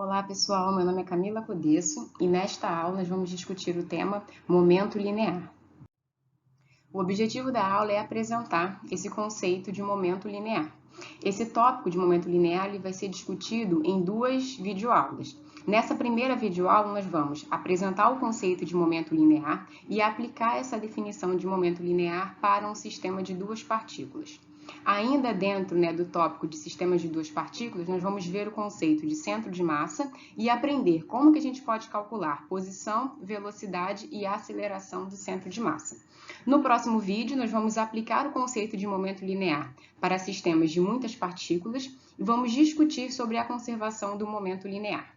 Olá pessoal, meu nome é Camila Codesso e nesta aula nós vamos discutir o tema momento linear. O objetivo da aula é apresentar esse conceito de momento linear. Esse tópico de momento linear ele vai ser discutido em duas videoaulas. Nessa primeira videoaula nós vamos apresentar o conceito de momento linear e aplicar essa definição de momento linear para um sistema de duas partículas. Ainda dentro do tópico de sistemas de duas partículas, nós vamos ver o conceito de centro de massa e aprender como que a gente pode calcular posição, velocidade e aceleração do centro de massa. No próximo vídeo, nós vamos aplicar o conceito de momento linear para sistemas de muitas partículas e vamos discutir sobre a conservação do momento linear.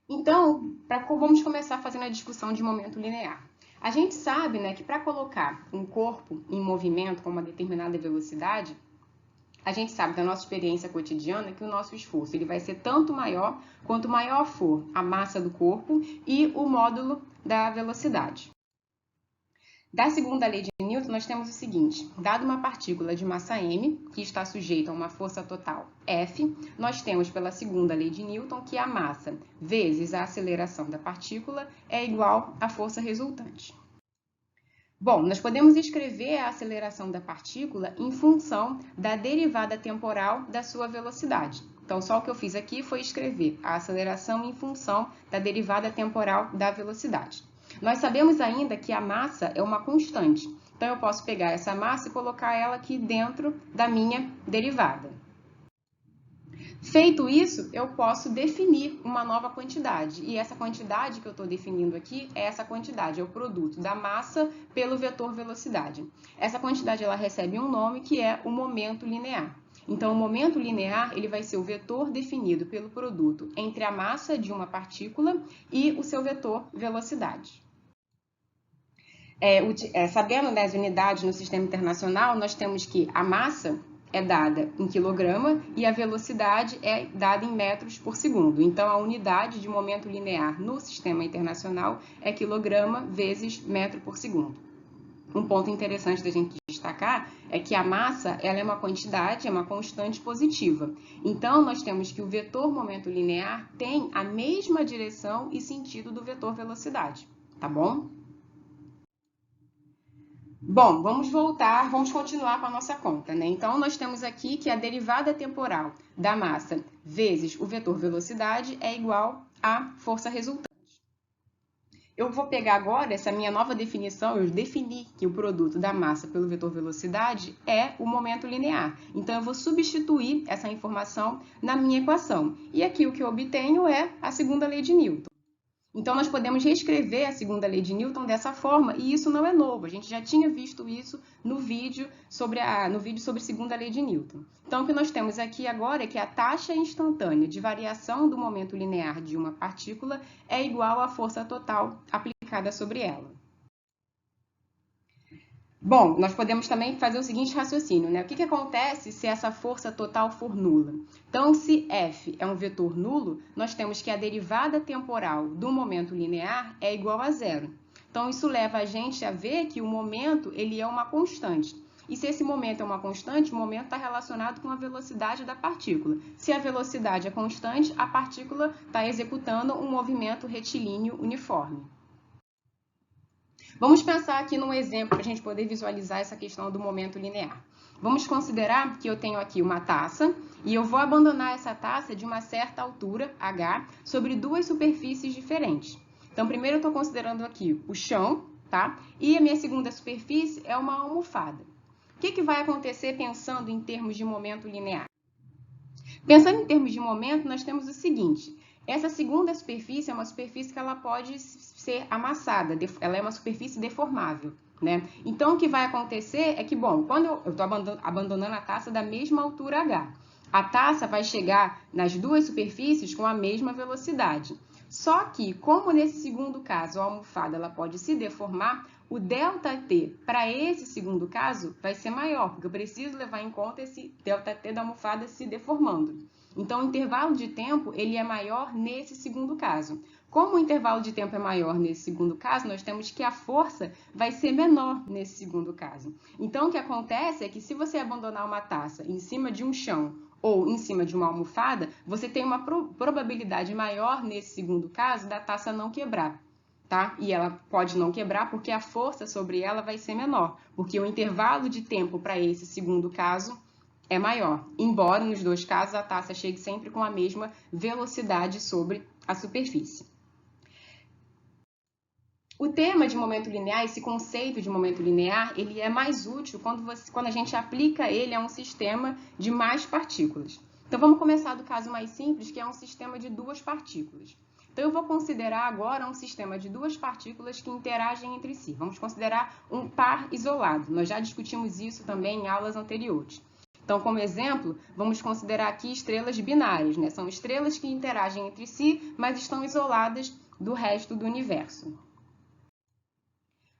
Então, vamos começar fazendo a discussão de momento linear. A gente sabe que para colocar um corpo em movimento com uma determinada velocidade, a gente sabe da nossa experiência cotidiana que o nosso esforço ele vai ser tanto maior quanto maior for a massa do corpo e o módulo da velocidade. Da segunda lei de Newton, nós temos o seguinte: dado uma partícula de massa m, que está sujeita a uma força total F, nós temos pela segunda lei de Newton que a massa vezes a aceleração da partícula é igual à força resultante. Bom, nós podemos escrever a aceleração da partícula em função da derivada temporal da sua velocidade. Então, só o que eu fiz aqui foi escrever a aceleração em função da derivada temporal da velocidade. Nós sabemos ainda que a massa é uma constante, então eu posso pegar essa massa e colocar ela aqui dentro da minha derivada. Feito isso, eu posso definir uma nova quantidade, e essa quantidade que eu estou definindo aqui é essa quantidade, é o produto da massa pelo vetor velocidade. Essa quantidade ela recebe um nome que é o momento linear. Então, o momento linear ele vai ser o vetor definido pelo produto entre a massa de uma partícula e o seu vetor velocidade. Sabendo das unidades no sistema internacional, nós temos que a massa é dada em quilograma e a velocidade é dada em metros por segundo. Então, a unidade de momento linear no sistema internacional é quilograma vezes metro por segundo. Um ponto interessante da gente destacar é que a massa ela é uma quantidade, é uma constante positiva. Então, nós temos que o vetor momento linear tem a mesma direção e sentido do vetor velocidade, tá bom? Bom, vamos continuar com a nossa conta, Então, nós temos aqui que a derivada temporal da massa vezes o vetor velocidade é igual à força resultante. Eu vou pegar agora essa minha nova definição, eu defini que o produto da massa pelo vetor velocidade é o momento linear. Então, eu vou substituir essa informação na minha equação. E aqui o que eu obtenho é a segunda lei de Newton. Então, nós podemos reescrever a segunda lei de Newton dessa forma, e isso não é novo. A gente já tinha visto isso no vídeo sobre a segunda lei de Newton. Então, o que nós temos aqui agora é que a taxa instantânea de variação do momento linear de uma partícula é igual à força total aplicada sobre ela. Bom, nós podemos também fazer o seguinte raciocínio, O que acontece se essa força total for nula? Então, se F é um vetor nulo, nós temos que a derivada temporal do momento linear é igual a zero. Então, isso leva a gente a ver que o momento ele é uma constante. E se esse momento é uma constante, o momento está relacionado com a velocidade da partícula. Se a velocidade é constante, a partícula está executando um movimento retilíneo uniforme. Vamos pensar aqui num exemplo para a gente poder visualizar essa questão do momento linear. Vamos considerar que eu tenho aqui uma taça e eu vou abandonar essa taça de uma certa altura, h, sobre duas superfícies diferentes. Então, primeiro eu estou considerando aqui o chão, tá? E a minha segunda superfície é uma almofada. O que vai acontecer pensando em termos de momento linear? Pensando em termos de momento, nós temos o seguinte: essa segunda superfície é uma superfície que ela pode ser amassada, ela é uma superfície deformável, Então, o que vai acontecer é que, bom, quando eu estou abandonando a taça da mesma altura h, a taça vai chegar nas duas superfícies com a mesma velocidade. Só que, como nesse segundo caso a almofada ela pode se deformar, o ΔT para esse segundo caso vai ser maior, porque eu preciso levar em conta esse ΔT da almofada se deformando. Então, o intervalo de tempo ele é maior nesse segundo caso. Como o intervalo de tempo é maior nesse segundo caso, nós temos que a força vai ser menor nesse segundo caso. Então, o que acontece é que se você abandonar uma taça em cima de um chão ou em cima de uma almofada, você tem uma probabilidade maior, nesse segundo caso, da taça não quebrar, tá? E ela pode não quebrar porque a força sobre ela vai ser menor, porque o intervalo de tempo para esse segundo caso é maior, embora nos dois casos a taça chegue sempre com a mesma velocidade sobre a superfície. O tema de momento linear, esse conceito de momento linear, ele é mais útil quando a gente aplica ele a um sistema de mais partículas. Então, vamos começar do caso mais simples, que é um sistema de duas partículas. Então, eu vou considerar agora um sistema de duas partículas que interagem entre si. Vamos considerar um par isolado. Nós já discutimos isso também em aulas anteriores. Então, como exemplo, vamos considerar aqui estrelas binárias, né? São estrelas que interagem entre si, mas estão isoladas do resto do universo.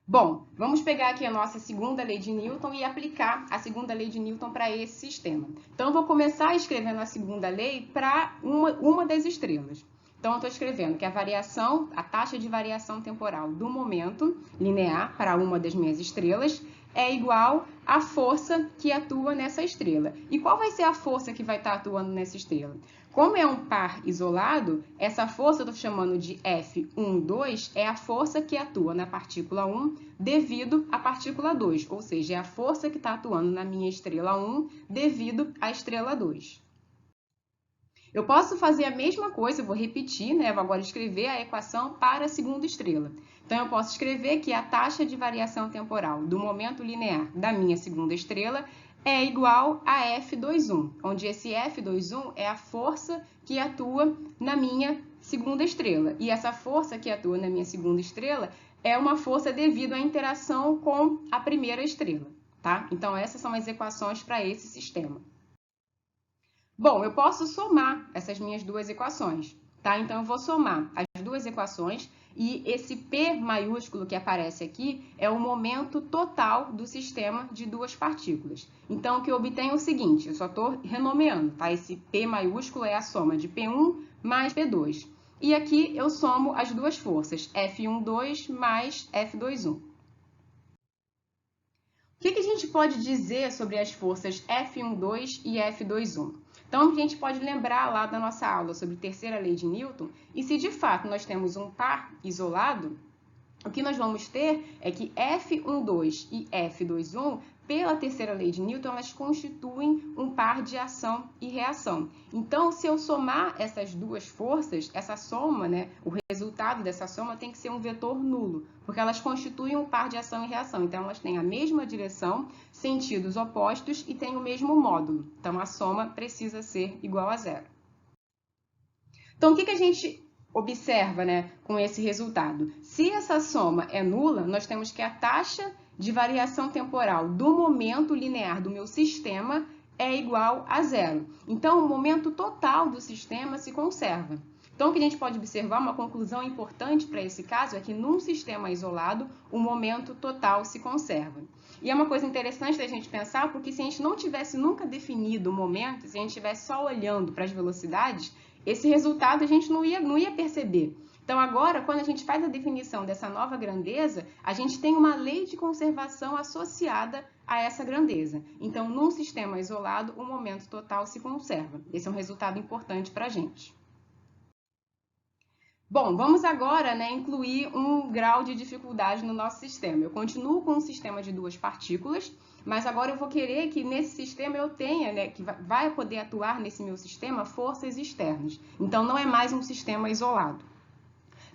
Bom, vamos pegar aqui a nossa segunda lei de Newton e aplicar a segunda lei de Newton para esse sistema. Então, eu vou começar escrevendo a segunda lei para uma das estrelas. Então, eu estou escrevendo que a taxa de variação temporal do momento linear para uma das minhas estrelas é igual à força que atua nessa estrela. E qual vai ser a força que vai estar atuando nessa estrela? Como é um par isolado, essa força eu estou chamando de F12, é a força que atua na partícula 1 devido à partícula 2, ou seja, é a força que está atuando na minha estrela 1 devido à estrela 2. Eu posso fazer a mesma coisa, eu vou repetir, né? Vou agora escrever a equação para a segunda estrela. Então, eu posso escrever que a taxa de variação temporal do momento linear da minha segunda estrela é igual a F21, onde esse F21 é a força que atua na minha segunda estrela. E essa força que atua na minha segunda estrela é uma força devido à interação com a primeira estrela, tá? Então, essas são as equações para esse sistema. Bom, eu posso somar essas minhas duas equações, tá? Então, eu vou somar as duas equações e esse P maiúsculo que aparece aqui é o momento total do sistema de duas partículas. Então, o que eu obtenho é o seguinte, eu só estou renomeando, tá? Esse P maiúsculo é a soma de P1 mais P2. E aqui eu somo as duas forças, F12 mais F21. O que a gente pode dizer sobre as forças F12 e F21? Então, a gente pode lembrar lá da nossa aula sobre terceira lei de Newton, e se de fato nós temos um par isolado, o que nós vamos ter é que F12 e F21, pela terceira lei de Newton, elas constituem um par de ação e reação. Então, se eu somar essas duas forças, essa soma, né, o resultado dessa soma tem que ser um vetor nulo, porque elas constituem um par de ação e reação. Então, elas têm a mesma direção, sentidos opostos e têm o mesmo módulo. Então, a soma precisa ser igual a zero. Então, o que a gente observa, né, com esse resultado? Se essa soma é nula, nós temos que a taxa de variação temporal do momento linear do meu sistema é igual a zero. Então, o momento total do sistema se conserva. Então, o que a gente pode observar, uma conclusão importante para esse caso, é que num sistema isolado, o momento total se conserva. E é uma coisa interessante da gente pensar, porque se a gente não tivesse nunca definido o momento, se a gente estivesse só olhando para as velocidades, esse resultado a gente não ia perceber. Então, agora, quando a gente faz a definição dessa nova grandeza, a gente tem uma lei de conservação associada a essa grandeza. Então, num sistema isolado, o momento total se conserva. Esse é um resultado importante para a gente. Bom, vamos agora, né, incluir um grau de dificuldade no nosso sistema. Eu continuo com um sistema de duas partículas, mas agora eu vou querer que nesse sistema eu tenha, né, que vai poder atuar nesse meu sistema forças externas. Então, não é mais um sistema isolado.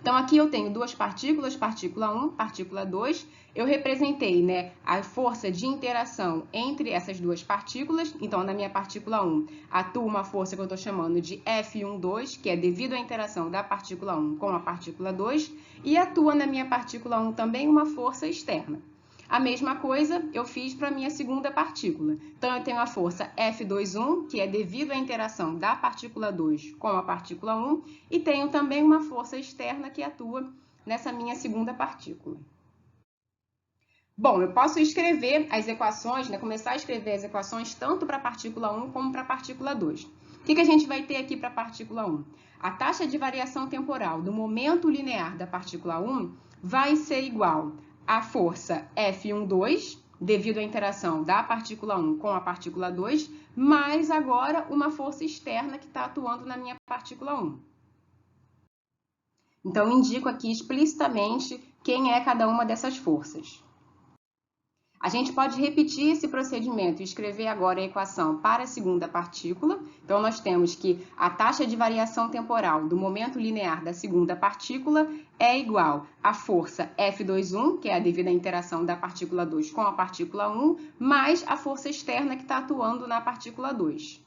Então, aqui eu tenho duas partículas, partícula 1, partícula 2. Eu representei, né, a força de interação entre essas duas partículas. Então, na minha partícula 1, atua uma força que eu estou chamando de F12, que é devido à interação da partícula 1 com a partícula 2. E atua na minha partícula 1 também uma força externa. A mesma coisa eu fiz para a minha segunda partícula. Então, eu tenho a força F21, que é devido à interação da partícula 2 com a partícula 1, e tenho também uma força externa que atua nessa minha segunda partícula. Bom, eu posso escrever as equações, né, começar a escrever as equações tanto para a partícula 1 como para a partícula 2. O que a gente vai ter aqui para a partícula 1? A taxa de variação temporal do momento linear da partícula 1 vai ser igual a força F12 devido à interação da partícula 1 com a partícula 2, mais agora uma força externa que está atuando na minha partícula 1. Então, indico aqui explicitamente quem é cada uma dessas forças. A gente pode repetir esse procedimento e escrever agora a equação para a segunda partícula. Então, nós temos que a taxa de variação temporal do momento linear da segunda partícula é igual à força F21, que é a devida à interação da partícula 2 com a partícula 1, mais a força externa que está atuando na partícula 2.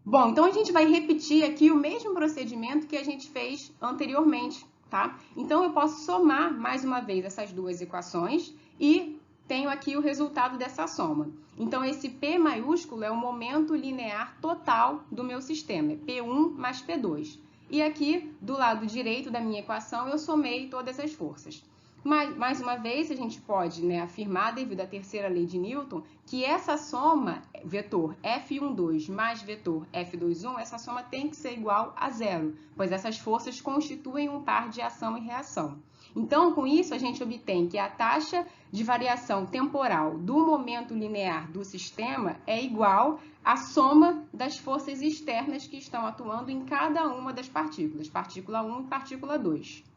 Bom, então a gente vai repetir aqui o mesmo procedimento que a gente fez anteriormente, tá? Então, eu posso somar mais uma vez essas duas equações e tenho aqui o resultado dessa soma. Então, esse P maiúsculo é o momento linear total do meu sistema, é P1 mais P2. E aqui, do lado direito da minha equação, eu somei todas as forças. Mas, mais uma vez, a gente pode, afirmar, devido à terceira lei de Newton, que essa soma, vetor F12 mais vetor F21, essa soma tem que ser igual a zero, pois essas forças constituem um par de ação e reação. Então, com isso, a gente obtém que a taxa de variação temporal do momento linear do sistema é igual à soma das forças externas que estão atuando em cada uma das partículas, partícula 1 e partícula 2.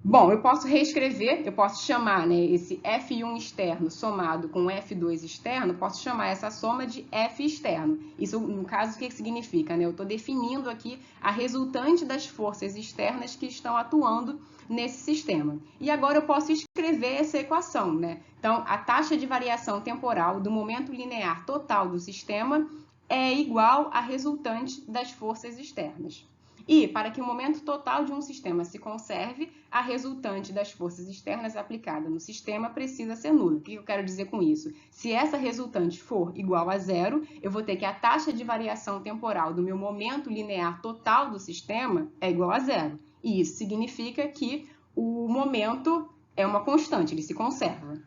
Bom, eu posso reescrever, eu posso chamar esse F1 externo somado com F2 externo, posso chamar essa soma de F externo. Isso, no caso, o que significa? Eu estou definindo aqui a resultante das forças externas que estão atuando nesse sistema. E agora eu posso escrever essa equação, Então, a taxa de variação temporal do momento linear total do sistema é igual à resultante das forças externas. E, para que o momento total de um sistema se conserve, a resultante das forças externas aplicada no sistema precisa ser nula. O que eu quero dizer com isso? Se essa resultante for igual a zero, eu vou ter que a taxa de variação temporal do meu momento linear total do sistema é igual a zero. E isso significa que o momento é uma constante, ele se conserva.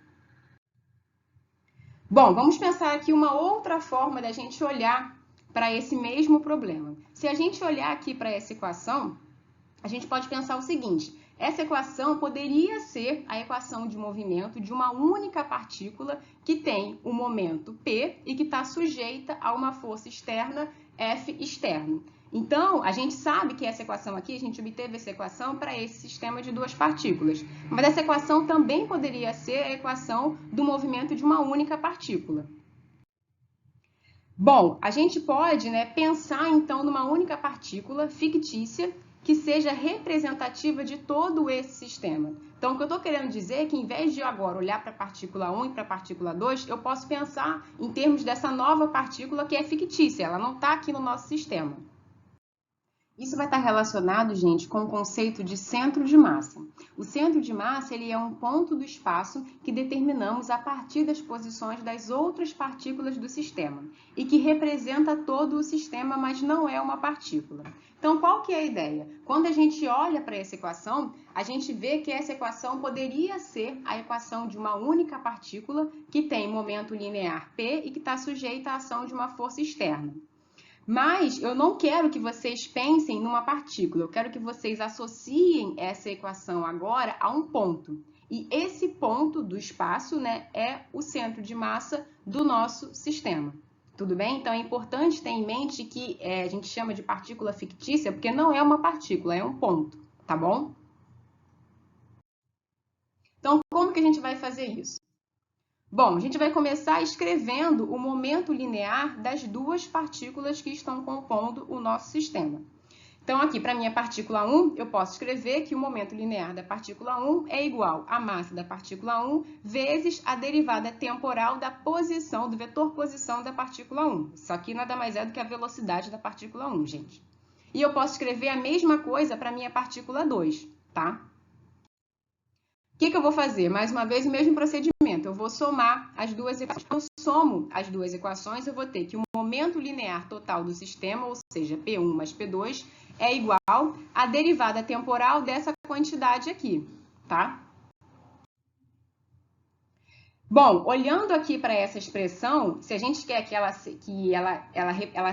Bom, vamos pensar aqui uma outra forma da gente olhar para esse mesmo problema. Se a gente olhar aqui para essa equação, a gente pode pensar o seguinte: essa equação poderia ser a equação de movimento de uma única partícula que tem um momento P e que está sujeita a uma força externa F externo. Então, a gente sabe que essa equação aqui, a gente obteve essa equação para esse sistema de duas partículas. Mas essa equação também poderia ser a equação do movimento de uma única partícula. Bom, a gente pode pensar, então, numa única partícula fictícia que seja representativa de todo esse sistema. Então, o que eu estou querendo dizer é que, em vez de eu agora olhar para a partícula 1 e para a partícula 2, eu posso pensar em termos dessa nova partícula que é fictícia, ela não está aqui no nosso sistema. Isso vai estar relacionado, gente, com o conceito de centro de massa. O centro de massa ele é um ponto do espaço que determinamos a partir das posições das outras partículas do sistema e que representa todo o sistema, mas não é uma partícula. Então, qual que é a ideia? Quando a gente olha para essa equação, a gente vê que essa equação poderia ser a equação de uma única partícula que tem momento linear P e que está sujeita à ação de uma força externa. Mas eu não quero que vocês pensem numa partícula, eu quero que vocês associem essa equação agora a um ponto. E esse ponto do espaço é o centro de massa do nosso sistema. Tudo bem? Então é importante ter em mente que a gente chama de partícula fictícia porque não é uma partícula, é um ponto, tá bom? Então, como que a gente vai fazer isso? Bom, a gente vai começar escrevendo o momento linear das duas partículas que estão compondo o nosso sistema. Então, aqui, para a minha partícula 1, eu posso escrever que o momento linear da partícula 1 é igual à massa da partícula 1 vezes a derivada temporal da posição, do vetor posição da partícula 1. Isso aqui nada mais é do que a velocidade da partícula 1, gente. E eu posso escrever a mesma coisa para a minha partícula 2, tá? O que eu vou fazer? Mais uma vez, o mesmo procedimento. Eu vou somar as duas equações. Quando eu somo as duas equações, eu vou ter que o momento linear total do sistema, ou seja, P1 mais P2, é igual à derivada temporal dessa quantidade aqui, tá? Bom, olhando aqui para essa expressão, se a gente quer que ela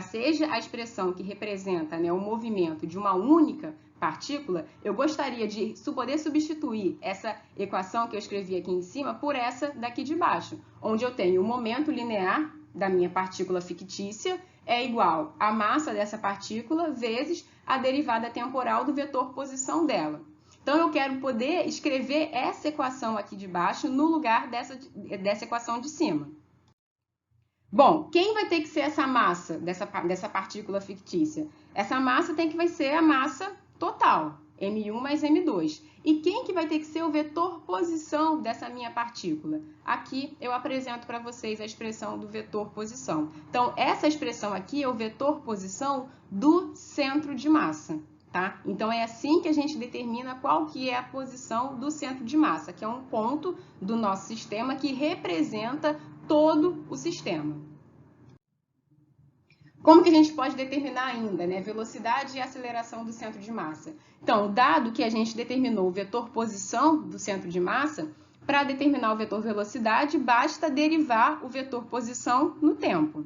seja a expressão que representa, né, o movimento de uma única partícula, eu gostaria de poder substituir essa equação que eu escrevi aqui em cima por essa daqui de baixo, onde eu tenho o momento linear da minha partícula fictícia é igual à massa dessa partícula vezes a derivada temporal do vetor posição dela. Então, eu quero poder escrever essa equação aqui de baixo no lugar dessa equação de cima. Bom, quem vai ter que ser essa massa dessa partícula fictícia? Essa massa vai ser a massa total, M1 mais M2. E quem que vai ter que ser o vetor posição dessa minha partícula? Aqui eu apresento para vocês a expressão do vetor posição. Então, essa expressão aqui é o vetor posição do centro de massa. Tá? Então, é assim que a gente determina qual que é a posição do centro de massa, que é um ponto do nosso sistema que representa todo o sistema. Como que a gente pode determinar ainda, né? Velocidade e aceleração do centro de massa? Então, dado que a gente determinou o vetor posição do centro de massa, para determinar o vetor velocidade, basta derivar o vetor posição no tempo.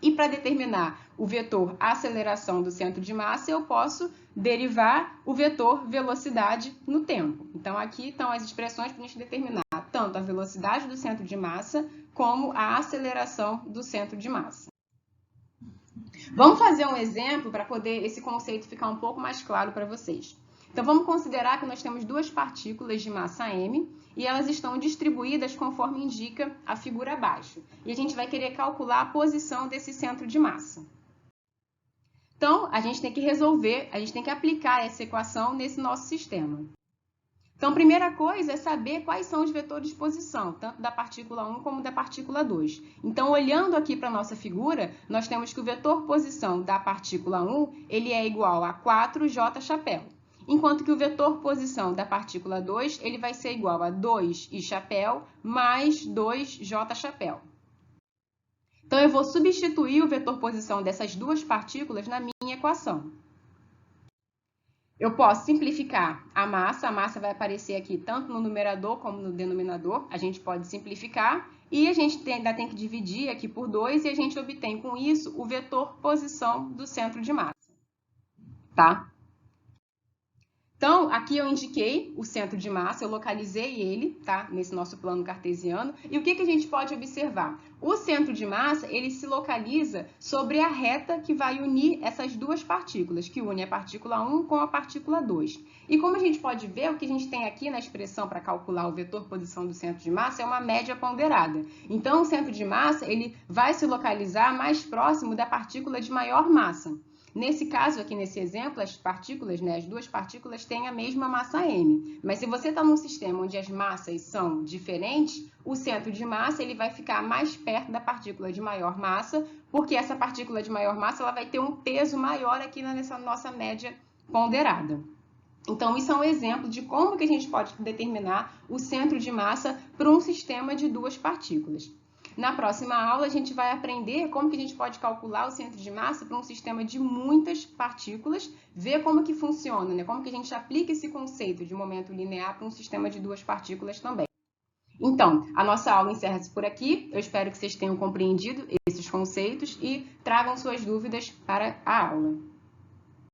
E para determinar o vetor aceleração do centro de massa, eu posso derivar o vetor velocidade no tempo. Então, aqui estão as expressões para a gente determinar tanto a velocidade do centro de massa como a aceleração do centro de massa. Vamos fazer um exemplo para poder esse conceito ficar um pouco mais claro para vocês. Então, vamos considerar que nós temos duas partículas de massa m e elas estão distribuídas conforme indica a figura abaixo. E a gente vai querer calcular a posição desse centro de massa. Então, a gente tem que resolver, a gente tem que aplicar essa equação nesse nosso sistema. Então, a primeira coisa é saber quais são os vetores de posição, tanto da partícula 1 como da partícula 2. Então, olhando aqui para a nossa figura, nós temos que o vetor posição da partícula 1 ele é igual a 4j chapéu. Enquanto que o vetor posição da partícula 2 ele vai ser igual a 2i chapéu mais 2j chapéu. Então, eu vou substituir o vetor posição dessas duas partículas na minha equação. Eu posso simplificar a massa vai aparecer aqui tanto no numerador como no denominador, a gente pode simplificar e a gente ainda tem que dividir aqui por 2 e a gente obtém com isso o vetor posição do centro de massa, tá? Então, aqui eu indiquei o centro de massa, eu localizei ele, tá? Nesse nosso plano cartesiano. E o que a gente pode observar? O centro de massa, ele se localiza sobre a reta que vai unir essas duas partículas, que une a partícula 1 com a partícula 2. E como a gente pode ver, o que a gente tem aqui na expressão para calcular o vetor posição do centro de massa é uma média ponderada. Então, o centro de massa, ele vai se localizar mais próximo da partícula de maior massa. Nesse caso aqui, nesse exemplo, as partículas, né, as duas partículas têm a mesma massa m. Mas se você está num sistema onde as massas são diferentes, o centro de massa ele vai ficar mais perto da partícula de maior massa, porque essa partícula de maior massa ela vai ter um peso maior aqui nessa nossa média ponderada. Então, isso é um exemplo de como que a gente pode determinar o centro de massa para um sistema de duas partículas. Na próxima aula, a gente vai aprender como que a gente pode calcular o centro de massa para um sistema de muitas partículas, ver como que funciona, né? Como que a gente aplica esse conceito de momento linear para um sistema de duas partículas também. Então, a nossa aula encerra-se por aqui. Eu espero que vocês tenham compreendido esses conceitos e tragam suas dúvidas para a aula.